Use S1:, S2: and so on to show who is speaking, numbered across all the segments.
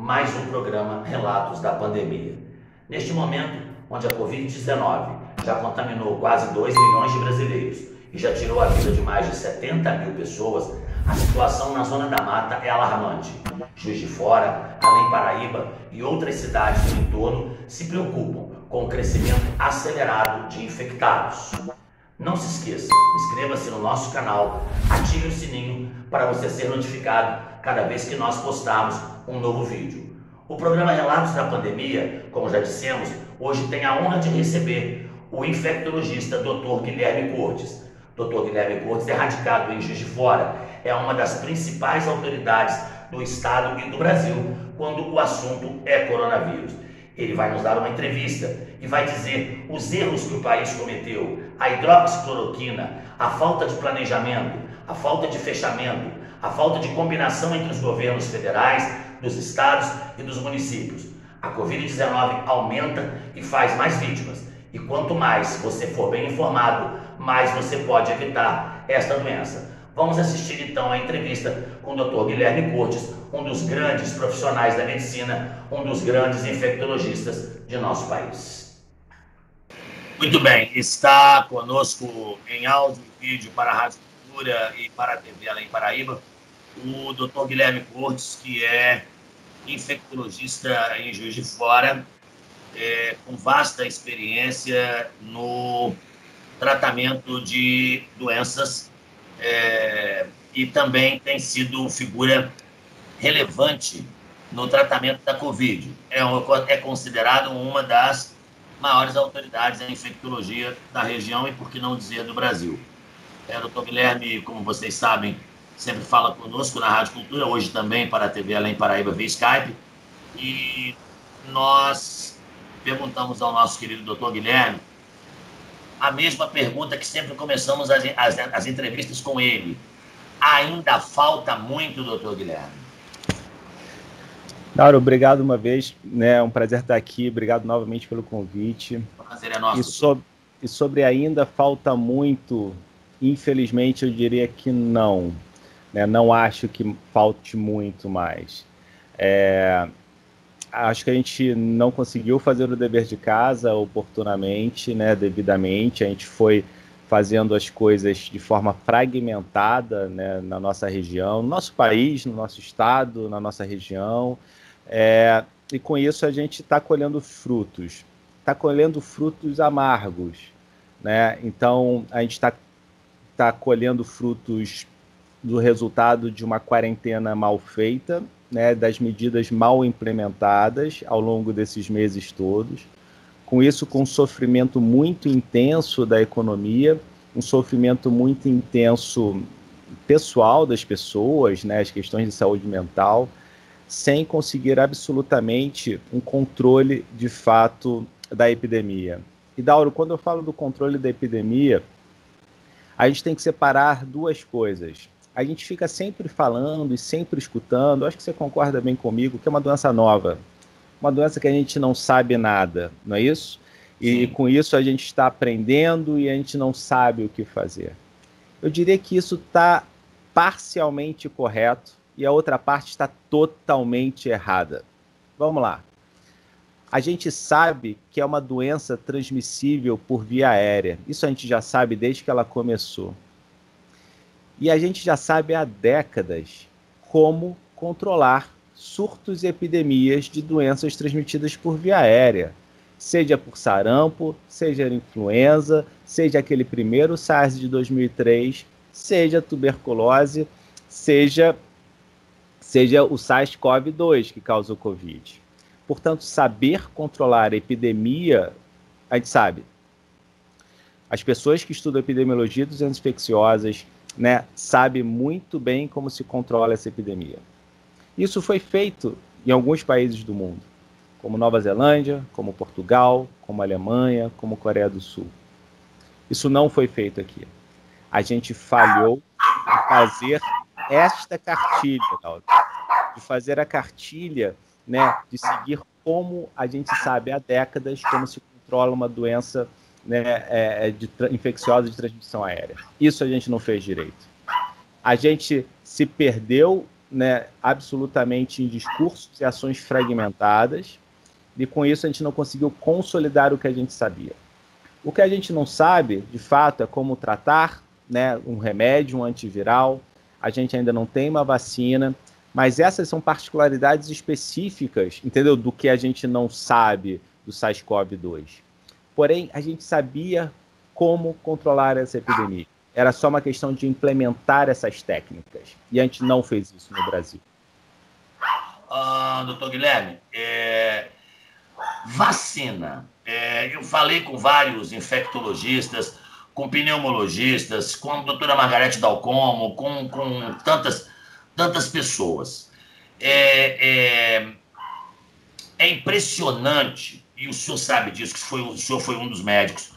S1: mais um programa Relatos da Pandemia. Neste momento, onde a Covid-19 já contaminou quase 2 milhões de brasileiros e já tirou a vida de mais de 70 mil pessoas, a situação na Zona da Mata é alarmante. Juiz de Fora, Além Paraíba e outras cidades do entorno se preocupam com o crescimento acelerado de infectados. Não se esqueça, inscreva-se no nosso canal, ative o sininho para você ser notificado cada vez que nós postarmos um novo vídeo. O programa Relatos da Pandemia, como já dissemos, hoje tem a honra de receber o infectologista Dr. Guilherme Cortes. Dr. Guilherme Cortes é radicado em Juiz de Fora, é uma das principais autoridades do estado e do Brasil quando o assunto é coronavírus. Ele vai nos dar uma entrevista e vai dizer os erros que o país cometeu, a hidroxicloroquina, a falta de planejamento, a falta de fechamento, a falta de combinação entre os governos federais, dos estados e dos municípios. A Covid-19 aumenta e faz mais vítimas. E quanto mais você for bem informado, mais você pode evitar esta doença. Vamos assistir então a entrevista com o Dr. Guilherme Cortes, um dos grandes profissionais da medicina, um dos grandes infectologistas de nosso país. Muito bem, está conosco em áudio e vídeo para a Rádio Cultura e para a TV Além Paraíba, o Dr. Guilherme Cortes, que é infectologista em Juiz de Fora, com vasta experiência no tratamento de doenças e também tem sido figura relevante no tratamento da Covid. É considerado uma das maiores autoridades em infectologia da região e, por que não dizer, do Brasil. O Dr. Guilherme, como vocês sabem, sempre fala conosco na Rádio Cultura, hoje também para a TV Além Paraíba via Skype. E nós perguntamos ao nosso querido Dr. Guilherme a mesma pergunta que sempre começamos as entrevistas com ele. Ainda falta muito, Dr. Guilherme?
S2: Lauro, obrigado uma vez, né? É um prazer estar aqui, obrigado novamente pelo convite.
S1: O prazer é nosso.
S2: E sobre ainda falta muito, infelizmente eu diria que não, né? Não acho que falte muito mais. Acho que a gente não conseguiu fazer o dever de casa oportunamente, né, devidamente. A gente foi fazendo as coisas de forma fragmentada, né, na nossa região, no nosso país, no nosso estado, na nossa região. E com isso a gente está colhendo frutos. Está colhendo frutos amargos, né? Então a gente está colhendo frutos do resultado de uma quarentena mal feita, né, das medidas mal implementadas ao longo desses meses todos. Com isso, com um sofrimento muito intenso da economia, um sofrimento muito intenso pessoal das pessoas, né, as questões de saúde mental, sem conseguir absolutamente um controle de fato da epidemia. E, Dauro, quando eu falo do controle da epidemia, a gente tem que separar duas coisas. A gente fica sempre falando e sempre escutando, acho que você concorda bem comigo, que é uma doença nova, uma doença que a gente não sabe nada, não é isso? E com isso a gente está aprendendo e a gente não sabe o que fazer. Eu diria que isso está parcialmente correto e a outra parte está totalmente errada. Vamos lá. A gente sabe que é uma doença transmissível por via aérea. Isso a gente já sabe desde que ela começou. E a gente já sabe há décadas como controlar surtos e epidemias de doenças transmitidas por via aérea, seja por sarampo, seja influenza, seja aquele primeiro SARS de 2003, seja tuberculose, seja o SARS-CoV-2 que causou Covid. Portanto, saber controlar a epidemia, a gente sabe. As pessoas que estudam epidemiologia de doenças infecciosas, né, sabe muito bem como se controla essa epidemia. Isso foi feito em alguns países do mundo, como Nova Zelândia, como Portugal, como Alemanha, como Coreia do Sul. Isso não foi feito aqui. A gente falhou em fazer esta cartilha, de fazer a cartilha, né, de seguir como a gente sabe há décadas como se controla uma doença, né, infecciosa de transmissão aérea. Isso a gente não fez direito. A gente se perdeu né, absolutamente em discursos e ações fragmentadas, e com isso a gente não conseguiu consolidar o que a gente sabia. O que a gente não sabe, de fato, é como tratar, né, um remédio, um antiviral. A gente ainda não tem uma vacina, mas essas são particularidades específicas, entendeu, do que a gente não sabe do SARS-CoV-2. Porém, a gente sabia como controlar essa epidemia. Era só uma questão de implementar essas técnicas. E a gente não fez isso no Brasil.
S1: Doutor Guilherme, vacina. Eu falei com vários infectologistas, com pneumologistas, com a doutora Margarete Dalcomo, com tantas pessoas. É impressionante, e o senhor sabe disso, que o senhor foi um dos médicos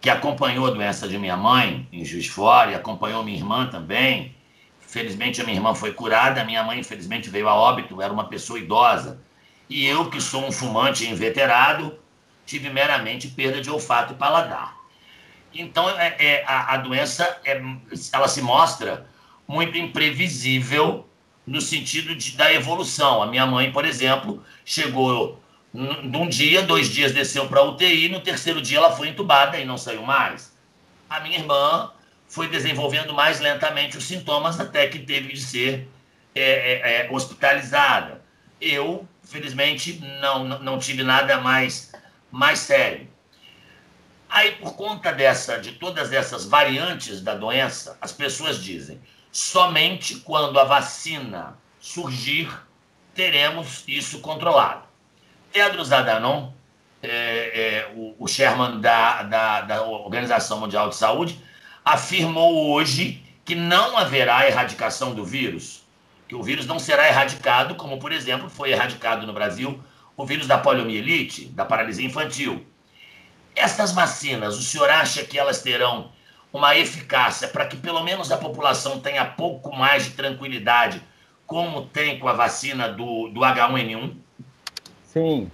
S1: que acompanhou a doença de minha mãe em Juiz de Fora, e acompanhou minha irmã também. Felizmente a minha irmã foi curada, a minha mãe infelizmente veio a óbito, era uma pessoa idosa. E eu, que sou um fumante inveterado, tive meramente perda de olfato e paladar. Então a doença ela se mostra muito imprevisível no sentido da evolução. A minha mãe, por exemplo, chegou num dia, 2 dias desceu para a UTI, no terceiro dia ela foi entubada e não saiu mais. A minha irmã foi desenvolvendo mais lentamente os sintomas até que teve de ser hospitalizada. Eu, felizmente, não tive nada mais sério. Aí, por conta de todas essas variantes da doença, as pessoas dizem, somente quando a vacina surgir, teremos isso controlado. Tedros Adhanom, o chairman da Organização Mundial de Saúde, afirmou hoje que não haverá erradicação do vírus, que o vírus não será erradicado, como, por exemplo, foi erradicado no Brasil o vírus da poliomielite, da paralisia infantil. Essas vacinas, o senhor acha que elas terão uma eficácia para que pelo menos a população tenha pouco mais de tranquilidade, como tem com a vacina do H1N1?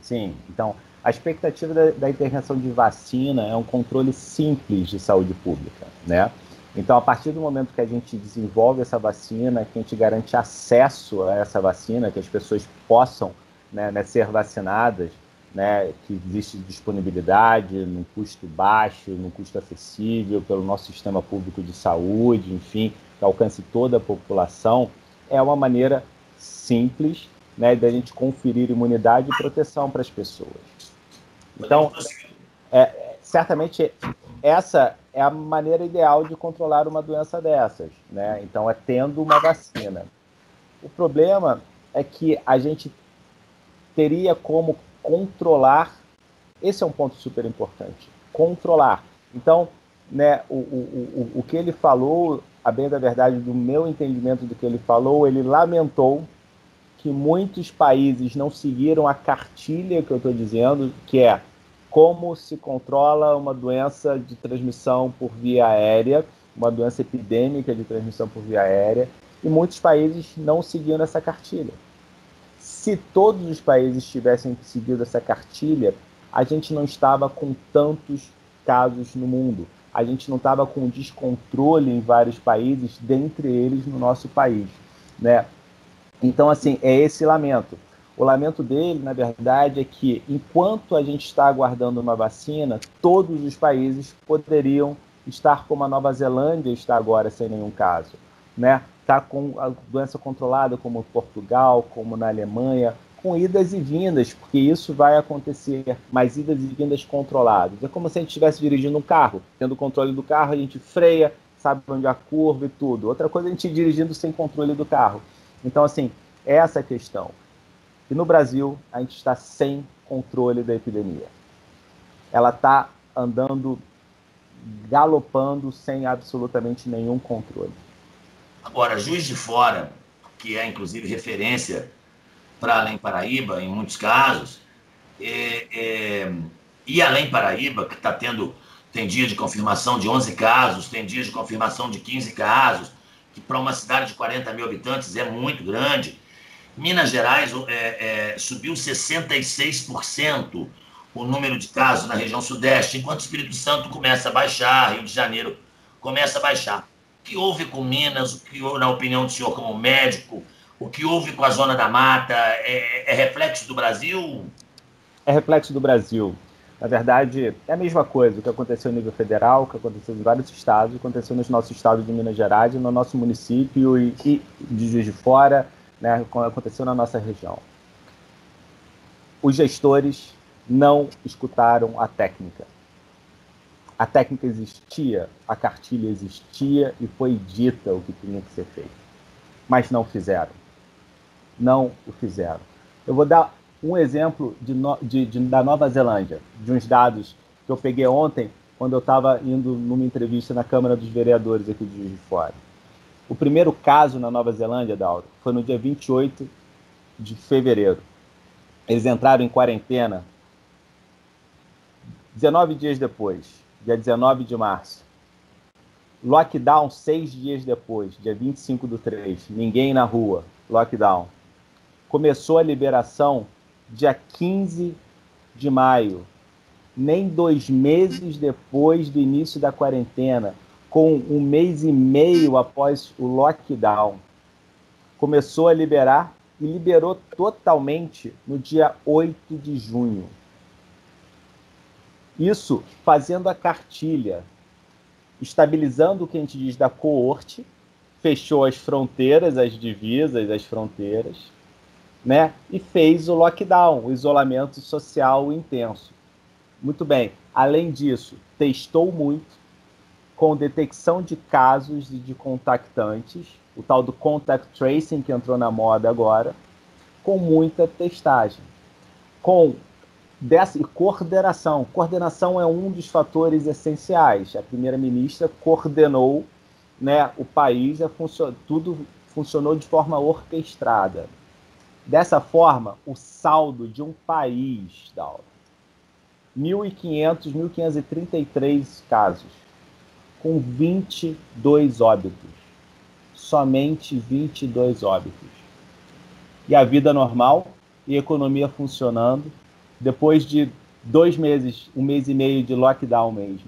S2: Sim. Então, a expectativa da intervenção de vacina é um controle simples de saúde pública, né? Então, a partir do momento que a gente desenvolve essa vacina, que a gente garante acesso a essa vacina, que as pessoas possam, né, ser vacinadas, né, que existe disponibilidade num custo baixo, num custo acessível pelo nosso sistema público de saúde, enfim, que alcance toda a população, é uma maneira simples, né, da gente conferir imunidade e proteção para as pessoas. Então, certamente essa é a maneira ideal de controlar uma doença dessas, né? Então, é tendo uma vacina. O problema é que a gente teria como controlar, esse é um ponto super importante, controlar. Então, né, o que ele falou, a bem da verdade, do meu entendimento do que ele falou, ele lamentou que muitos países não seguiram a cartilha que eu estou dizendo, que é como se controla uma doença de transmissão por via aérea, uma doença epidêmica de transmissão por via aérea, e muitos países não seguiram essa cartilha. Se todos os países tivessem seguido essa cartilha, a gente não estava com tantos casos no mundo. A gente não estava com descontrole em vários países, dentre eles no nosso país, né? Então, assim, é esse lamento. O lamento dele, na verdade, é que enquanto a gente está aguardando uma vacina, todos os países poderiam estar como a Nova Zelândia está agora, sem nenhum caso, né? Está com a doença controlada, como Portugal, como na Alemanha, com idas e vindas, porque isso vai acontecer, mas idas e vindas controladas. É como se a gente estivesse dirigindo um carro, tendo o controle do carro, a gente freia, sabe onde é a curva e tudo. Outra coisa é a gente ir dirigindo sem controle do carro. Então, assim, essa é a questão. E no Brasil, a gente está sem controle da epidemia. Ela está andando, galopando, sem absolutamente nenhum controle.
S1: Agora, Juiz de Fora, que é inclusive referência para Além Paraíba, em muitos casos, e Além Paraíba, que tem dia de confirmação de 11 casos, tem dia de confirmação de 15 casos, que para uma cidade de 40 mil habitantes é muito grande. Minas Gerais subiu 66% o número de casos na região sudeste, enquanto o Espírito Santo começa a baixar, Rio de Janeiro começa a baixar. O que houve com Minas, o que houve, na opinião do senhor como médico, O que houve com a Zona da Mata é reflexo do Brasil?
S2: É reflexo do Brasil. Na verdade, é a mesma coisa. O que aconteceu no nível federal, o que aconteceu em vários estados, o que aconteceu no nosso estado de Minas Gerais, no nosso município e de Juiz de Fora, né, aconteceu na nossa região. Os gestores não escutaram a técnica. A técnica existia, a cartilha existia e foi dita o que tinha que ser feito. Mas não fizeram. Não o fizeram. Eu vou dar um exemplo da Nova Zelândia, de uns dados que eu peguei ontem, quando eu estava indo numa entrevista na Câmara dos Vereadores aqui de Juiz de Fora. O primeiro caso na Nova Zelândia, Dauro, foi no dia 28 de fevereiro. Eles entraram em quarentena 19 dias depois, dia 19 de março. Lockdown 6 dias depois, dia 25/3. Ninguém na rua. Lockdown. Começou a liberação dia 15 de maio. Nem 2 meses depois do início da quarentena, com 1 mês e meio após o lockdown. Começou a liberar e liberou totalmente no dia 8 de junho. Isso fazendo a cartilha, estabilizando o que a gente diz da coorte, fechou as fronteiras, as divisas, as fronteiras, né? E fez o lockdown, o isolamento social intenso. Muito bem. Além disso, testou muito, com detecção de casos e de contactantes, o tal do contact tracing que entrou na moda agora, com muita testagem. E coordenação. Coordenação é um dos fatores essenciais. A primeira-ministra coordenou, né, o país, tudo funcionou de forma orquestrada. Dessa forma, o saldo de um país, Dauro, 1.533 casos, com 22 óbitos. Somente 22 óbitos. E a vida normal e a economia funcionando, depois de 2 meses, 1 mês e meio de lockdown mesmo.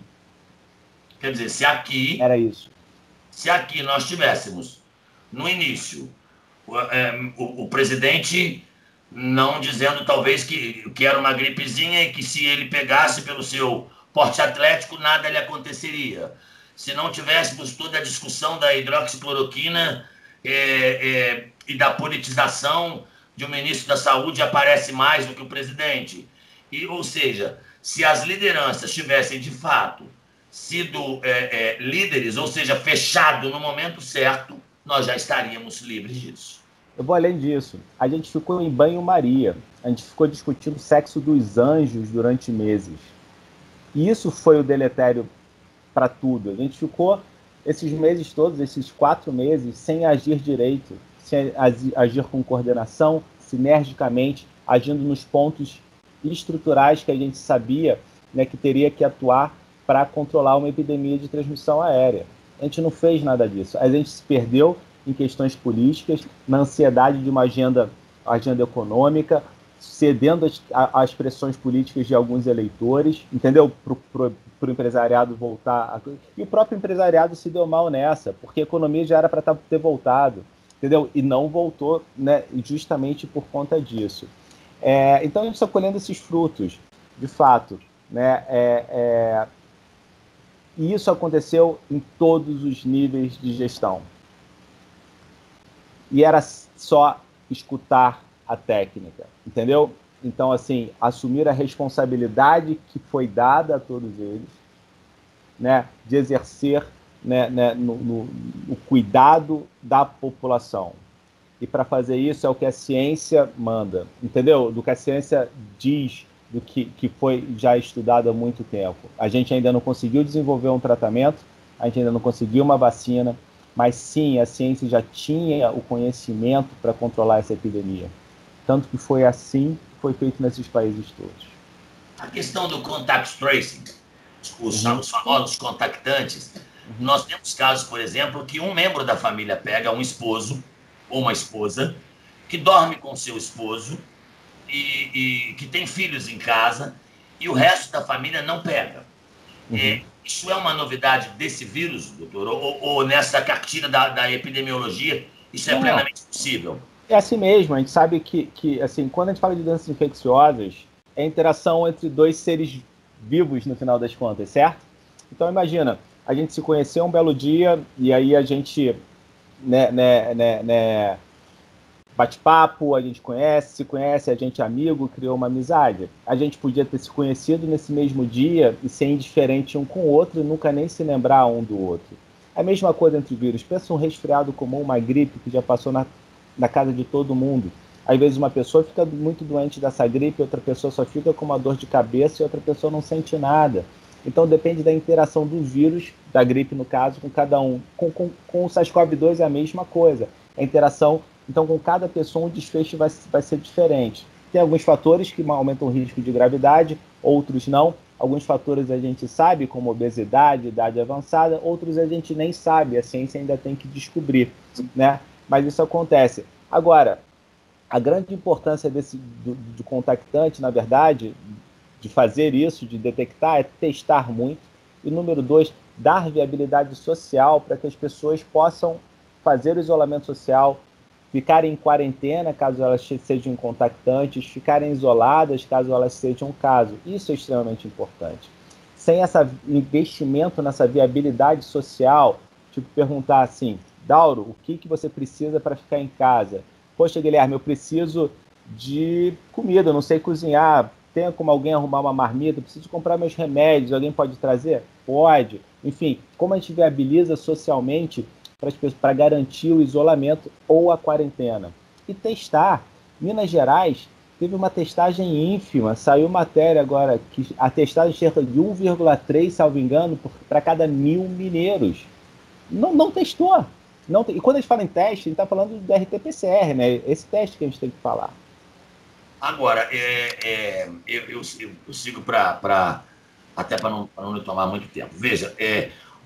S1: Quer dizer, se aqui...
S2: Era isso.
S1: Se aqui nós tivéssemos, no início, o presidente não dizendo talvez que era uma gripezinha e que se ele pegasse pelo seu porte atlético, nada lhe aconteceria. Se não tivéssemos toda a discussão da hidroxicloroquina e da politização de um ministro da saúde aparece mais do que o presidente. Ou seja, se as lideranças tivessem, de fato, sido líderes, ou seja, fechado no momento certo, nós já estaríamos livres disso.
S2: Eu vou além disso. A gente ficou em banho-maria. A gente ficou discutindo o sexo dos anjos durante meses. E isso foi o deletério para tudo. A gente ficou esses meses todos, esses 4 meses, sem agir direito, sem agir com coordenação, sinergicamente, agindo nos pontos estruturais que a gente sabia, né, que teria que atuar para controlar uma epidemia de transmissão aérea. A gente não fez nada disso. A gente se perdeu em questões políticas, na ansiedade de uma agenda econômica, cedendo às pressões políticas de alguns eleitores, entendeu? Para o empresariado voltar. E o próprio empresariado se deu mal nessa, porque a economia já era para ter voltado, entendeu? E não voltou, né, justamente por conta disso. Então a gente está colhendo esses frutos, de fato, né? E isso aconteceu em todos os níveis de gestão. E era só escutar a técnica, entendeu? Então, assim, assumir a responsabilidade que foi dada a todos eles, né, de exercer, né, o cuidado da população. E para fazer isso é o que a ciência manda, entendeu? Do que a ciência diz, do que foi já estudado há muito tempo. A gente ainda não conseguiu desenvolver um tratamento, a gente ainda não conseguiu uma vacina, mas sim, a ciência já tinha o conhecimento para controlar essa epidemia. Tanto que foi assim que foi feito nesses países todos.
S1: A questão do contact tracing, os famosos contactantes, nós temos casos, por exemplo, que um membro da família pega um esposo ou uma esposa que dorme com seu esposo e que tem filhos em casa e o resto da família não pega. Isso é uma novidade desse vírus, doutor? Ou nessa cartilha da epidemiologia, isso é plenamente possível?
S2: É assim mesmo, a gente sabe que assim, quando a gente fala de doenças infecciosas, é a interação entre dois seres vivos no final das contas, certo? Então imagina, a gente se conheceu um belo dia e aí a gente bate papo, a gente se conhece, a gente é amigo, criou uma amizade. A gente podia ter se conhecido nesse mesmo dia e ser indiferente um com o outro e nunca nem se lembrar um do outro. É a mesma coisa entre vírus. Pensa um resfriado comum, uma gripe que já passou na casa de todo mundo. Às vezes uma pessoa fica muito doente dessa gripe, outra pessoa só fica com uma dor de cabeça e outra pessoa não sente nada. Então depende da interação do vírus, da gripe no caso, com cada um. Com o SARS-CoV-2 é a mesma coisa. A interação, então com cada pessoa um desfecho vai ser diferente. Tem alguns fatores que aumentam o risco de gravidade, outros não. Alguns fatores a gente sabe, como obesidade, idade avançada, outros a gente nem sabe, a ciência ainda tem que descobrir, né? Mas isso acontece. Agora, a grande importância do contactante, na verdade, de fazer isso, de detectar, é testar muito. E número 2, dar viabilidade social para que as pessoas possam fazer o isolamento social, ficarem em quarentena caso elas sejam contactantes, ficarem isoladas caso elas sejam um caso. Isso é extremamente importante. Sem esse investimento nessa viabilidade social, tipo perguntar assim, Dauro, o que você precisa para ficar em casa? Poxa, Guilherme, eu preciso de comida, eu não sei cozinhar, tem como alguém arrumar uma marmita, eu preciso comprar meus remédios, alguém pode trazer? Pode. Enfim, como a gente viabiliza socialmente para garantir o isolamento ou a quarentena. E testar. Minas Gerais teve uma testagem ínfima, saiu matéria agora, que a testagem chega de 1,3, salvo engano, para cada 1.000 mineiros. Não testou. E quando a gente fala em teste, a gente está falando do RT-PCR, né? Esse teste que a gente tem que falar.
S1: Agora, eu sigo até para não lhe tomar muito tempo. Veja,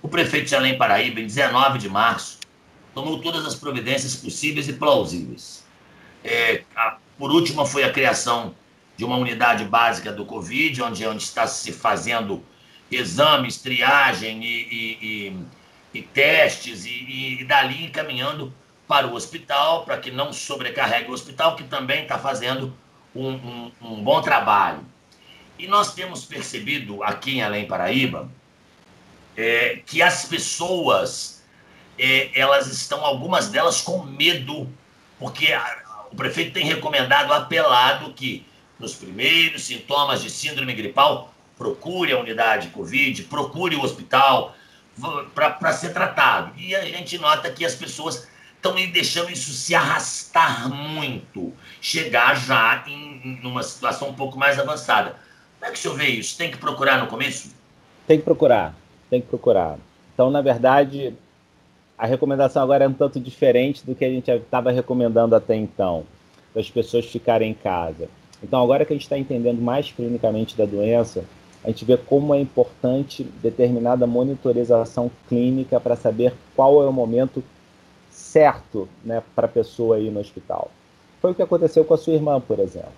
S1: o prefeito de Além Paraíba, em 19 de março, tomou todas as providências possíveis e plausíveis. Por último, foi a criação de uma unidade básica do Covid, onde está se fazendo exames, triagem e testes, e dali encaminhando para o hospital, para que não sobrecarregue o hospital, que também está fazendo um bom trabalho. E nós temos percebido aqui em Além Paraíba que as pessoas, elas estão, algumas delas, com medo, porque o prefeito tem recomendado, apelado, que nos primeiros sintomas de síndrome gripal, procure a unidade Covid, procure o hospital para ser tratado. E a gente nota que as pessoas estão deixando isso se arrastar muito, chegar já em uma situação um pouco mais avançada. Como é que o senhor vê isso? Tem que procurar no começo?
S2: Tem que procurar. Então, na verdade, a recomendação agora é um tanto diferente do que a gente estava recomendando até então, para as pessoas ficarem em casa. Então, agora que a gente está entendendo mais clinicamente da doença, a gente vê como é importante determinada monitorização clínica para saber qual é o momento certo, né, para a pessoa ir no hospital. Foi o que aconteceu com a sua irmã, por exemplo,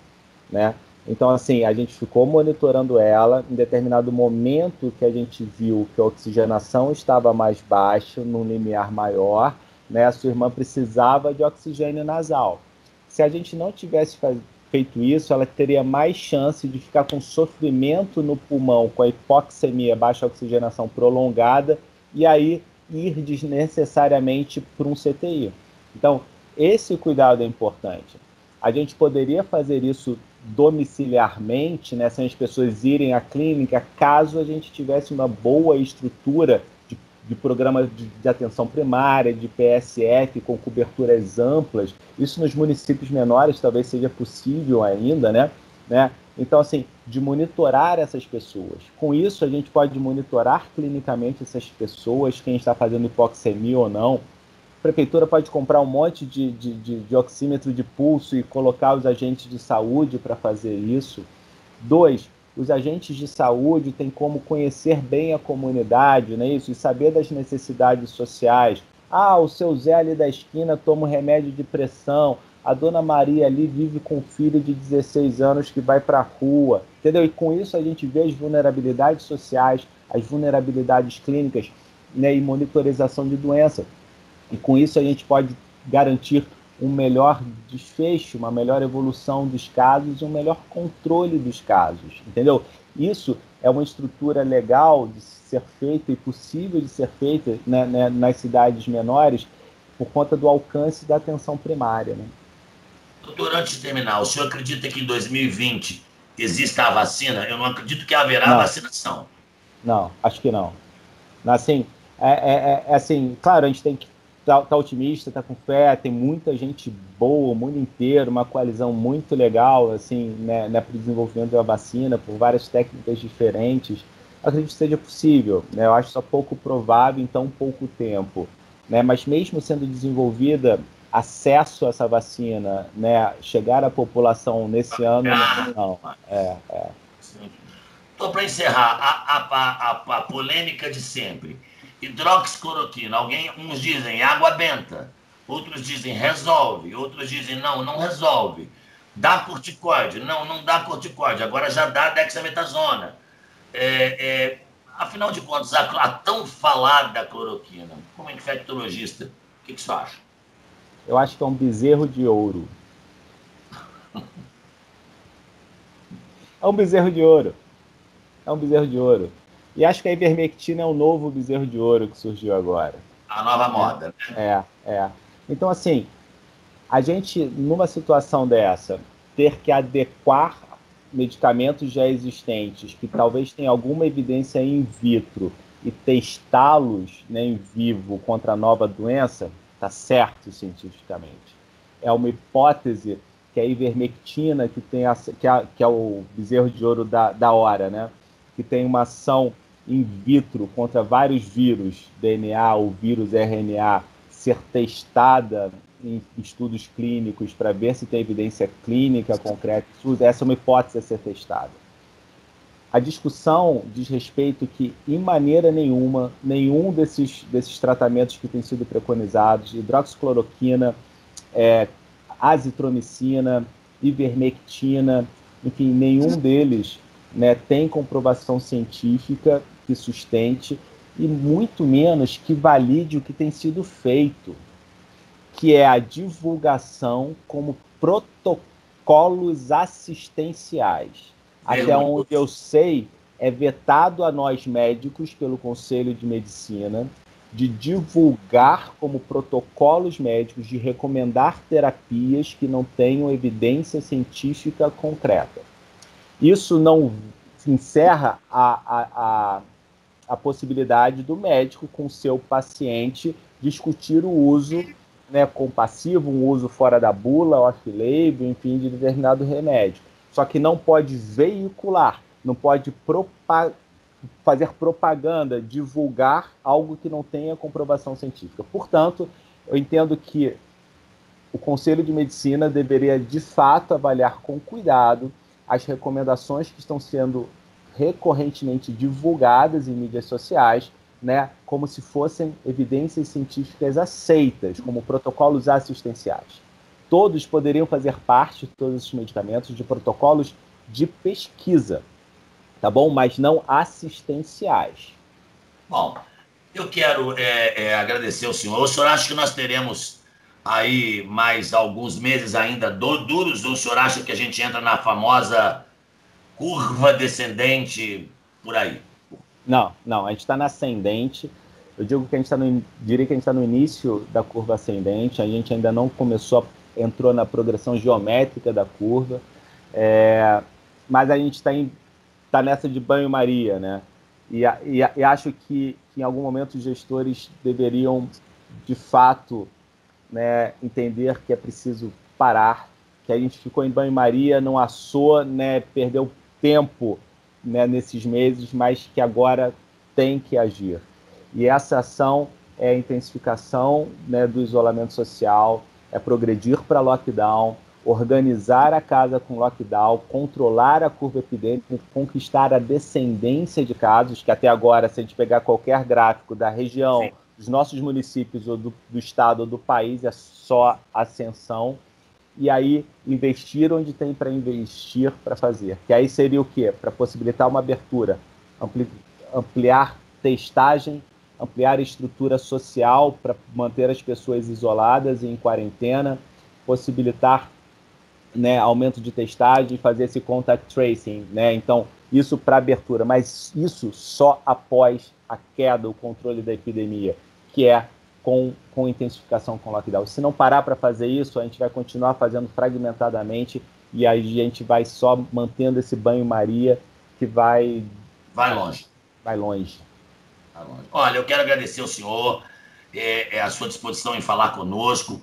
S2: né? Então, assim, a gente ficou monitorando ela, em determinado momento que a gente viu que a oxigenação estava mais baixa, num limiar maior, né, a sua irmã precisava de oxigênio nasal. Se a gente não tivesse feito isso, ela teria mais chance de ficar com sofrimento no pulmão, com a hipoxemia, baixa oxigenação prolongada, e aí ir desnecessariamente para um CTI. Então, esse cuidado é importante. A gente poderia fazer isso domiciliarmente, né, sem as pessoas irem à clínica, caso a gente tivesse uma boa estrutura de programa de atenção primária, de PSF, com coberturas amplas. Isso nos municípios menores talvez seja possível ainda, né? Então, assim, de monitorar essas pessoas. Com isso, a gente pode monitorar clinicamente essas pessoas, quem está fazendo hipoxemia ou não. A prefeitura pode comprar um monte de oxímetro de pulso e colocar os agentes de saúde para fazer isso. 2, os agentes de saúde têm como conhecer bem a comunidade, né, isso, e saber das necessidades sociais. O seu Zé ali da esquina toma um remédio de pressão, a dona Maria ali vive com um filho de 16 anos que vai para a rua, entendeu? E com isso a gente vê as vulnerabilidades sociais, as vulnerabilidades clínicas, né, e monitorização de doença. E com isso a gente pode garantir um melhor desfecho, uma melhor evolução dos casos e um melhor controle dos casos, entendeu? Isso é uma estrutura legal de ser feita e possível de ser feita, né, nas cidades menores por conta do alcance da atenção primária, né?
S1: Doutor, antes de terminar, o senhor acredita que em 2020 exista a vacina? Eu não acredito que haverá
S2: Não,
S1: vacinação.
S2: não, acho que não. Assim, assim, claro, a gente tem que tá otimista, tá com fé, tem muita gente boa, o mundo inteiro, uma coalizão muito legal, assim, né, para o desenvolvimento da vacina, por várias técnicas diferentes. Eu acredito que seja possível, né? Eu acho só pouco provável em tão pouco tempo, né? Mas mesmo sendo desenvolvida, acesso a essa vacina, né, chegar à população nesse ano, não.
S1: Então, para encerrar, a polêmica de sempre. Hidroxicloroquina. Uns dizem água benta, outros dizem resolve, outros dizem não resolve. Dá corticoide? Não dá corticoide. Agora já dá dexametasona. Afinal de contas, a tão falada cloroquina, como infectologista, o que você acha?
S2: Eu acho que é um bezerro de ouro. É um bezerro de ouro. É um bezerro de ouro. E acho que a ivermectina é o novo bezerro de ouro que surgiu agora.
S1: A nova moda,
S2: né? Então, assim, a gente, numa situação dessa, ter que adequar medicamentos já existentes, que talvez tenham alguma evidência in vitro, e testá-los, né, em vivo contra a nova doença, está certo cientificamente. É uma hipótese que a ivermectina, que é o bezerro de ouro da hora, né, que tem uma ação in vitro contra vários vírus, DNA ou vírus RNA, ser testada em estudos clínicos para ver se tem evidência clínica concreta. Essa é uma hipótese a ser testada. A discussão diz respeito que, em maneira nenhuma, nenhum desses tratamentos que têm sido preconizados, hidroxicloroquina, azitromicina, ivermectina, enfim, nenhum deles, né, tem comprovação científica que sustente e muito menos que valide o que tem sido feito, que é a divulgação como protocolos assistenciais. Até onde eu sei, é vetado a nós médicos pelo Conselho de Medicina de divulgar como protocolos médicos, de recomendar terapias que não tenham evidência científica concreta. Isso não encerra a possibilidade do médico com seu paciente discutir o uso, né, compassivo, um uso fora da bula, off-label, enfim, de determinado remédio. Só que não pode veicular, não pode fazer propaganda, divulgar algo que não tenha comprovação científica. Portanto, eu entendo que o Conselho de Medicina deveria, de fato, avaliar com cuidado as recomendações que estão sendo recorrentemente divulgadas em mídias sociais, né, como se fossem evidências científicas aceitas, como protocolos assistenciais. Todos poderiam fazer parte, todos esses medicamentos, de protocolos de pesquisa, tá bom? Mas não assistenciais.
S1: Bom, eu quero agradecer ao senhor. O senhor acha que nós teremos aí mais alguns meses ainda duros, ou o senhor acha que a gente entra na famosa curva descendente por aí?
S2: Não, a gente está na ascendente. Eu digo que diria que a gente está no início da curva ascendente, a gente ainda não entrou na progressão geométrica da curva, mas a gente está nessa de banho-maria, né? E acho que em algum momento os gestores deveriam, de fato, né, entender que é preciso parar, que a gente ficou em banho-maria, não assou, né, perdeu tempo, né, nesses meses, mas que agora tem que agir. E essa ação é a intensificação, né, do isolamento social, é progredir para lockdown, organizar a casa com lockdown, controlar a curva epidêmica, conquistar a descendência de casos, que até agora, se a gente pegar qualquer gráfico da região, dos nossos municípios, ou do estado ou do país, é só ascensão. E aí investir onde tem para investir para fazer. Que aí seria o quê? Para possibilitar uma abertura, ampliar testagem, ampliar a estrutura social para manter as pessoas isoladas e em quarentena, possibilitar, né, aumento de testagem e fazer esse contact tracing, né? Então, isso para abertura, mas isso só após a queda, o controle da epidemia, que é com intensificação com lockdown. Se não parar para fazer isso, a gente vai continuar fazendo fragmentadamente e a gente vai só mantendo esse banho-maria que vai
S1: longe.
S2: Vai longe.
S1: Olha, eu quero agradecer ao senhor a sua disposição em falar conosco,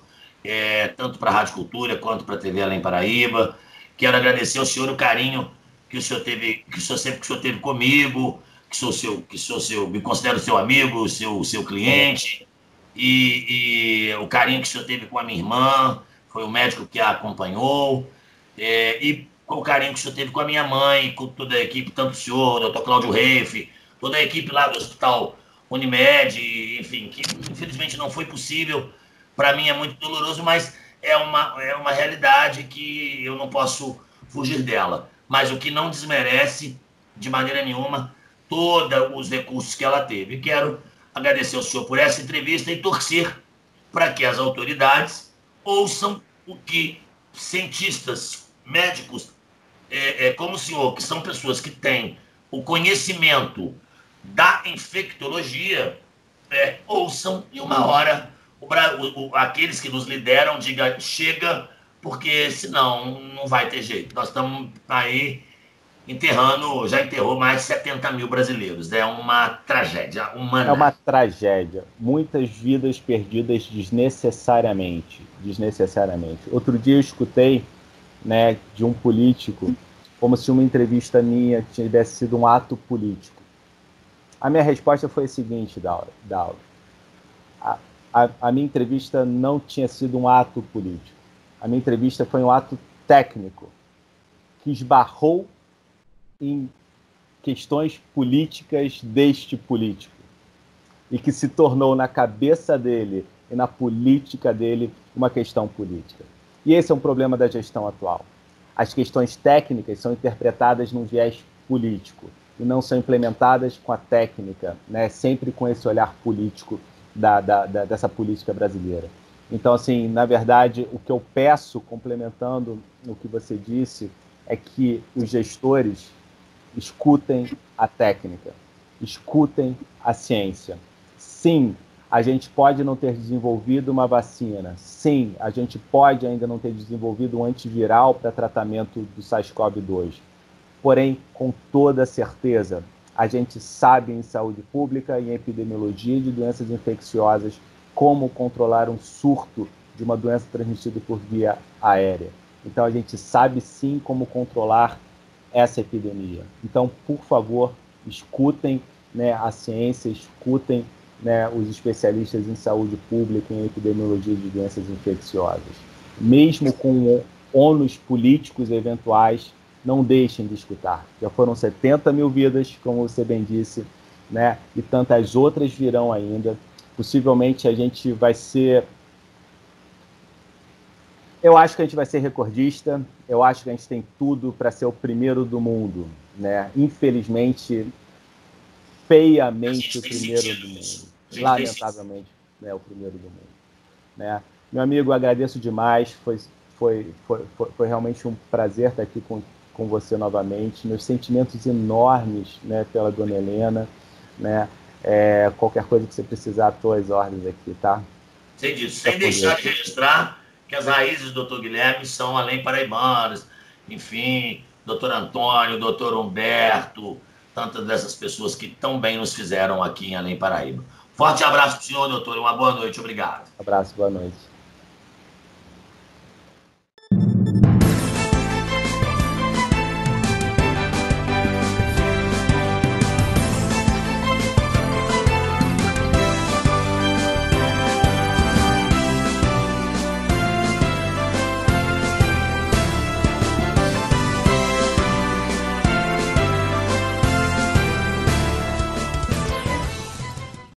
S1: tanto para a Rádio Cultura quanto para a TV Além Paraíba. Quero agradecer ao senhor o carinho que o senhor teve, que o senhor teve comigo, me considero seu amigo, seu cliente, e o carinho que o senhor teve com a minha irmã, foi o médico que a acompanhou, e o carinho que o senhor teve com a minha mãe, com toda a equipe, tanto o senhor, o doutor Cláudio Reife, toda a equipe lá do Hospital Unimed, enfim, que infelizmente não foi possível. Para mim é muito doloroso, mas é uma realidade que eu não posso fugir dela. Mas o que não desmerece, de maneira nenhuma, todos os recursos que ela teve. E quero agradecer ao senhor por essa entrevista e torcer para que as autoridades ouçam o que cientistas, médicos, como o senhor, que são pessoas que têm o conhecimento da infectologia, ouçam e uma hora aqueles que nos lideram digam chega, porque senão não vai ter jeito. Nós estamos aí já enterrou mais de 70 mil brasileiros. É uma tragédia humana.
S2: É uma tragédia. Muitas vidas perdidas desnecessariamente. Outro dia eu escutei, né, de um político, como se uma entrevista minha tivesse sido um ato político. A minha resposta foi a seguinte, Dauro. A minha entrevista não tinha sido um ato político. A minha entrevista foi um ato técnico que esbarrou em questões políticas deste político e que se tornou na cabeça dele e na política dele uma questão política. E esse é um problema da gestão atual. As questões técnicas são interpretadas num viés político e não são implementadas com a técnica, né? Sempre com esse olhar político dessa política brasileira. Então, assim, na verdade, o que eu peço, complementando o que você disse, é que os gestores escutem a técnica, escutem a ciência. Sim, a gente pode não ter desenvolvido uma vacina. Sim, a gente pode ainda não ter desenvolvido um antiviral para tratamento do SARS-CoV-2. Porém, com toda certeza, a gente sabe em saúde pública e em epidemiologia de doenças infecciosas como controlar um surto de uma doença transmitida por via aérea. Então, a gente sabe sim como controlar essa epidemia. Então, por favor, escutem, né, a ciência, escutem, né, os especialistas em saúde pública e em epidemiologia de doenças infecciosas. Mesmo com ônus políticos eventuais, não deixem de escutar. Já foram 70 mil vidas, como você bem disse, né, e tantas outras virão ainda. Possivelmente a gente vai ser... Eu acho que a gente vai ser recordista, eu acho que a gente tem tudo para ser o primeiro do mundo, né? Infelizmente, feiamente o primeiro do mundo. Lamentavelmente, né, o primeiro do mundo. Né? Meu amigo, agradeço demais, foi realmente um prazer estar aqui com você novamente. Meus sentimentos enormes, né, pela dona Helena, né? Qualquer coisa que você precisar, às tuas ordens aqui, tá?
S1: Sei disso, sem deixar de registrar que as raízes do Dr. Guilherme são além paraibanas, enfim, Dr. Antônio, Dr. Humberto, tantas dessas pessoas que tão bem nos fizeram aqui em Além Paraíba. Forte abraço para o senhor, doutor, uma boa noite, obrigado.
S2: Abraço, boa noite.